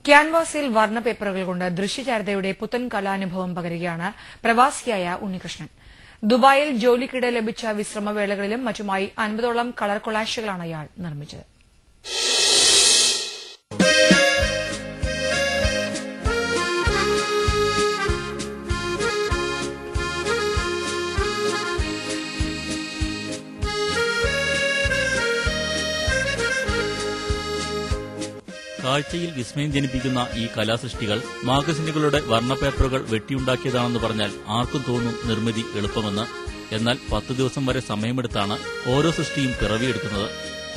ക്യാൻവാസിൽ വർണ്ണ പേപ്പറുകൾ കൊണ്ട് ദൃശ്യചാരുതയുടെ പുത്തൻ കലാനുഭവം പകരുകയാണ് പ്രവാസിയായ ഉണ്ണികൃഷ്ണൻ. ദുബായിൽ ജോലിക്കിടെ ലഭിച്ച വിശ്രമവേളകളിലും മറ്റുമായി 50ഓളം കളർ കൊളാഷുകളാണ് ഇയാൾ നിർമ്മിച്ചത്. കാഴ്ചയിൽ വിസ്മയം ജനിപ്പിക്കുന്ന ഈ കലാസൃഷ്ടികൾ മാഗസിനുകളുടെ വർണ്ണപേപ്പറുകൾ വെട്ടിയുണ്ടാക്കിയതാണെന്ന് പറഞ്ഞാൽ ആർക്കും തോന്നും നിർമ്മിതി എളുപ്പമെന്ന്. എന്നാൽ 10 ദിവസം വരെ സമയമെടുത്താണ് ഓരോ സൃഷ്ടിയും പിറവിയെടുക്കുന്നത്.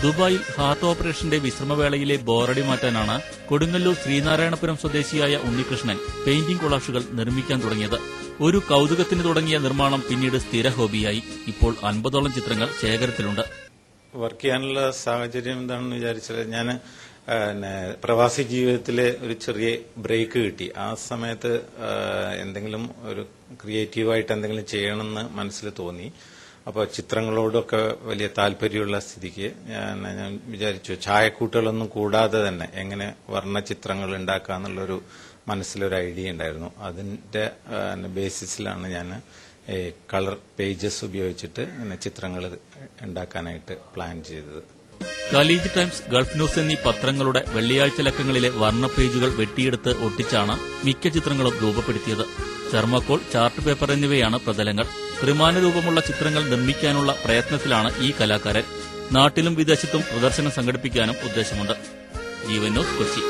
ദുബായിൽ ഹാർട്ട് ഓപ്പറേഷന്റെ വിശ്രമവേളയിലെ ബോറടി മാറ്റാനാണ് കൊടുങ്ങല്ലൂർ ശ്രീനാരായണപുരം സ്വദേശിയായ ഉണ്ണികൃഷ്ണൻ പെയിന്റിംഗ് കൊളാഷുകൾ നിർമ്മിക്കാൻ തുടങ്ങിയത്. ഒരു കൌതുകത്തിന് തുടങ്ങിയ നിർമ്മാണം പിന്നീട് സ്ഥിര ഹോബിയായി. ഇപ്പോൾ 50ഓളം ചിത്രങ്ങൾ ശേഖരത്തിലുണ്ട്. വർക്ക് ചെയ്യാനുള്ള സാഹചര്യം എന്താണെന്ന് വിചാരിച്ചാൽ ഞാൻ പ്രവാസി ജീവിതത്തിലെ ഒരു ചെറിയ ബ്രേക്ക് കിട്ടി. ആ സമയത്ത് എന്തെങ്കിലും ഒരു ക്രിയേറ്റീവായിട്ട് എന്തെങ്കിലും ചെയ്യണമെന്ന് മനസ്സിൽ തോന്നി. അപ്പോൾ ചിത്രങ്ങളോടൊക്കെ വലിയ താല്പര്യമുള്ള സ്ഥിതിക്ക് ഞാൻ വിചാരിച്ചു ചായക്കൂട്ടുകളൊന്നും കൂടാതെ തന്നെ എങ്ങനെ വർണ്ണചിത്രങ്ങൾ ഉണ്ടാക്കാന്നുള്ളൊരു മനസ്സിലൊരു ഐഡിയ ഉണ്ടായിരുന്നു. അതിന്റെ ബേസിസിലാണ് ഞാൻ കളർ പേജസ് ഉപയോഗിച്ചിട്ട് ചിത്രങ്ങൾ ഉണ്ടാക്കാനായിട്ട് പ്ലാൻ ചെയ്തത്. ഖലീജ് ടൈംസ്, ഗൾഫ് ന്യൂസ് എന്നീ പത്രങ്ങളുടെ വെള്ളിയാഴ്ച ലക്കങ്ങളിലെ വർണ്ണ പേജുകൾ വെട്ടിയെടുത്ത് ഒട്ടിച്ചാണ് മിക്ക ചിത്രങ്ങളും രൂപപ്പെടുത്തിയത്. തെർമോക്കോൾ, ചാർട്ട് പേപ്പർ എന്നിവയാണ് പ്രതലങ്ങൾ. ത്രിമാന രൂപമുള്ള ചിത്രങ്ങൾ നിർമ്മിക്കാനുള്ള പ്രയത്നത്തിലാണ് ഈ കലാകാരൻ. നാട്ടിലും വിദേശത്തും പ്രദർശനം സംഘടിപ്പിക്കാനും ഉദ്ദേശമുണ്ട്. ജീവൻ ന്യൂസ്, കൊച്ചി.